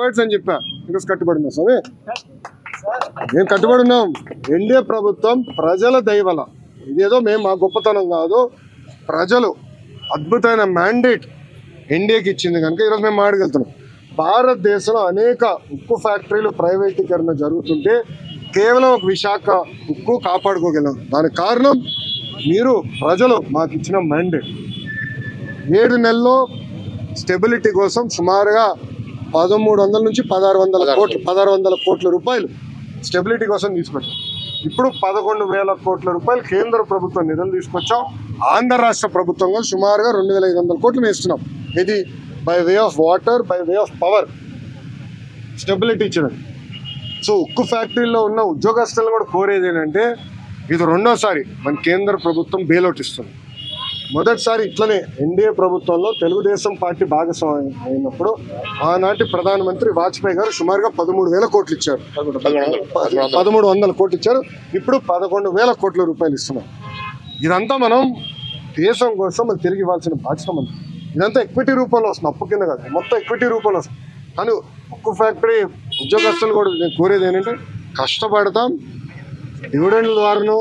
Words అని చెప్పా ఈరోజు కట్టుబడి ఉన్నాం స్వామి, మేము కట్టుబడి ఉన్నాం. ఎన్డీఏ ప్రభుత్వం ప్రజల దయవల, ఇదేదో మేము మా గొప్పతనం కాదు, ప్రజలు అద్భుతమైన మ్యాండేట్ ఎన్డీఏకి ఇచ్చింది కనుక ఈరోజు మేము మాట్లాడుతున్నాం. భారతదేశంలో అనేక ఉక్కు ఫ్యాక్టరీలు ప్రైవేటీకరణ జరుగుతుంటే కేవలం ఒక విశాఖ ఉక్కు కాపాడుకోగలం. దానికి కారణం మీరు ప్రజలు మాకు ఇచ్చిన మ్యాండేట్. 7 నెలల్లో స్టెబిలిటీ కోసం సుమారుగా 1300 నుంచి 1600 కోట్ల రూపాయలు స్టెబిలిటీ కోసం తీసుకొచ్చాం. ఇప్పుడు 11,000 కోట్ల రూపాయలు కేంద్ర ప్రభుత్వం నిధులు తీసుకొచ్చాం. ఆంధ్ర రాష్ట్ర ప్రభుత్వంగా సుమారుగా 2,500 కోట్లు వేస్తున్నాం. ఇది by way of water, by way of power stability ఇచ్చడం. సో ఉక్కు ఫ్యాక్టరీలో ఉన్న ఉద్యోగస్తులను కూడా కోరేది ఏంటంటే, ఇది రెండోసారి మన కేంద్ర ప్రభుత్వం బెయిలౌట్ ఇస్తుంది. మొదటిసారి ఇట్లనే ఎన్డీఏ ప్రభుత్వంలో తెలుగుదేశం పార్టీ భాగస్వామ్యం అయినప్పుడు ఆనాటి ప్రధానమంత్రి వాజ్పేయి గారు సుమారుగా 13,000 కోట్లు ఇచ్చారు, 1,300 కోట్లు ఇచ్చారు. ఇప్పుడు 11,000 కోట్ల రూపాయలు ఇస్తున్నారు. ఇదంతా మనం దేశం కోసం అది తిరిగి ఇవ్వాల్సిన బాధ్యత మనం. ఇదంతా ఎక్విటీ రూపంలో వస్తుంది, అప్పు కింద కాదు, మొత్తం ఎక్విటీ రూపంలో వస్తుంది. కానీ ఉక్కు ఫ్యాక్టరీ ఉద్యోగస్తులు కూడా నేను కోరేది ఏంటంటే, కష్టపడతాం, డివిడెండ్ల ద్వారానో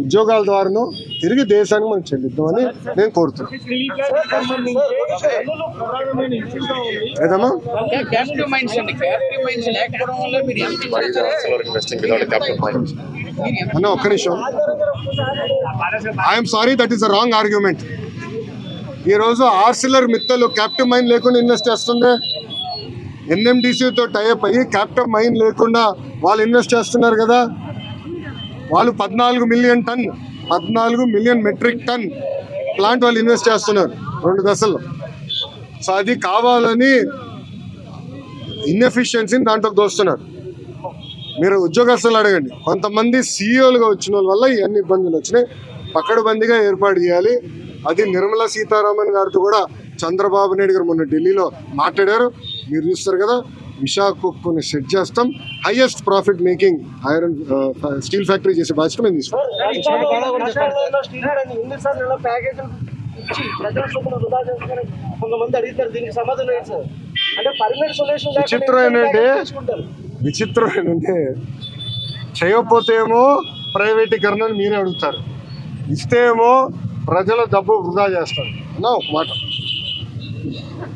ఉద్యోగాల ద్వారానో తిరిగి దేశానికి మనం చెల్లిద్దామని నేను కోరుతున్నాను. అన్న ఒక్క నిమిషం, I'm sorry, that is a wrong argument. ఈరోజు ఆర్సిలర్ మిత్తలు క్యాప్టివ్ మైన్ లేకుండా ఇన్వెస్ట్ చేస్తుంది. ఎన్ఎండిసితో టైఅప్ అయ్యి క్యాప్టివ్ మైన్ లేకుండా వాళ్ళు ఇన్వెస్ట్ చేస్తున్నారు కదా. వాళ్ళు 14 మిలియన్ మెట్రిక్ టన్ ప్లాంట్ వాళ్ళు ఇన్వెస్ట్ చేస్తున్నారు 2 దశల్లో. సో అది కావాలని ఇన్ఎఫిషియన్సీని దాంట్లో దోస్తున్నారు. మీరు ఉద్యోగస్తులు అడగండి, కొంతమంది సీఈఓలుగా వచ్చిన వల్ల ఇవన్నీ ఇబ్బందులు వచ్చినాయి. పకడ్బందీగా ఏర్పాటు చేయాలి. అది నిర్మలా సీతారామన్ గారితో కూడా చంద్రబాబు నాయుడు గారు మొన్న ఢిల్లీలో మాట్లాడారు, మీరు చూస్తారు కదా. విశాఖ ఉక్కుని సెట్ చేస్తాం, highest profit making iron steel factory చేసే బాధ్యత మేము తీసుకుంటాం. విచిత్రం ఏంటంటే చేయకపోతే ఏమో ప్రైవేటీకరణ మీరే అడుగుతారు, ఇస్తే ఏమో ప్రజల డబ్బు వృధా చేస్తారు అన్న. ఒక మాట,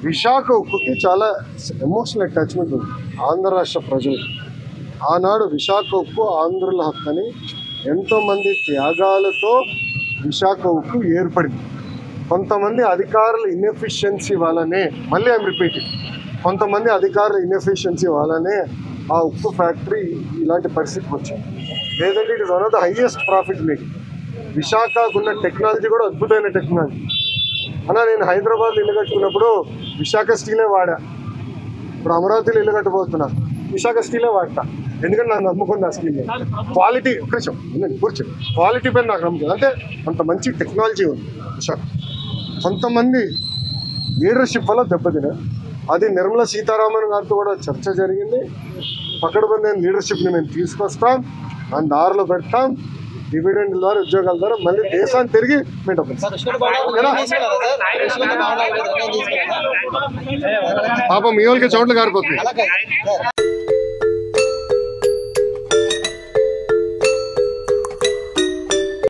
విశాఖ ఉక్కుకి చాలా ఎమోషనల్ అటాచ్మెంట్ ఉంది ఆంధ్ర రాష్ట్ర ప్రజలకు. ఆనాడు విశాఖ ఉక్కు ఆంధ్రుల హక్కు అని ఎంతోమంది త్యాగాలతో విశాఖ ఉక్కు ఏర్పడింది. కొంతమంది అధికారుల ఇన్ఎఫిషియన్సీ వల్లనే, మళ్ళీ ఐఎమ్ రిపీటింగ్, కొంతమంది అధికారుల ఇన్ఎఫిషియన్సీ వల్లనే ఆ ఉక్కు ఫ్యాక్టరీ ఇలాంటి పరిస్థితికి వచ్చింది. లేదంటే it is one of the highest profit making. విశాఖకున్న టెక్నాలజీ కూడా అద్భుతమైన టెక్నాలజీ. అలా నేను హైదరాబాద్లో ఇల్లు కట్టుకున్నప్పుడు విశాఖ స్టీలే వాడా. ఇప్పుడు అమరావతిలో ఇల్లు కట్టబోతున్నా, విశాఖ స్టీలే వాడతా. ఎందుకంటే నాకు నమ్ముకుంది ఆ స్టీల్ క్వాలిటీ. కొంచెం కూర్చోండి, క్వాలిటీ పైన నాకు నమ్మకం. అంటే అంత మంచి టెక్నాలజీ ఉంది విశాఖ. కొంతమంది లీడర్షిప్ వల్ల దెబ్బతిన, అది నిర్మలా సీతారామన్ గారితో కూడా చర్చ జరిగింది. పకడ్బందీ లీడర్షిప్ని మేము తీసుకొస్తాం, దాని దారిలో పెడతాం. డివిడెండ్ ద్వారా ఉద్యోగాల ద్వారా మళ్ళీ దేశాన్ని తిరిగి మేము పాపం మీ వాళ్ళకి చోట్ల కారిపోతుంది.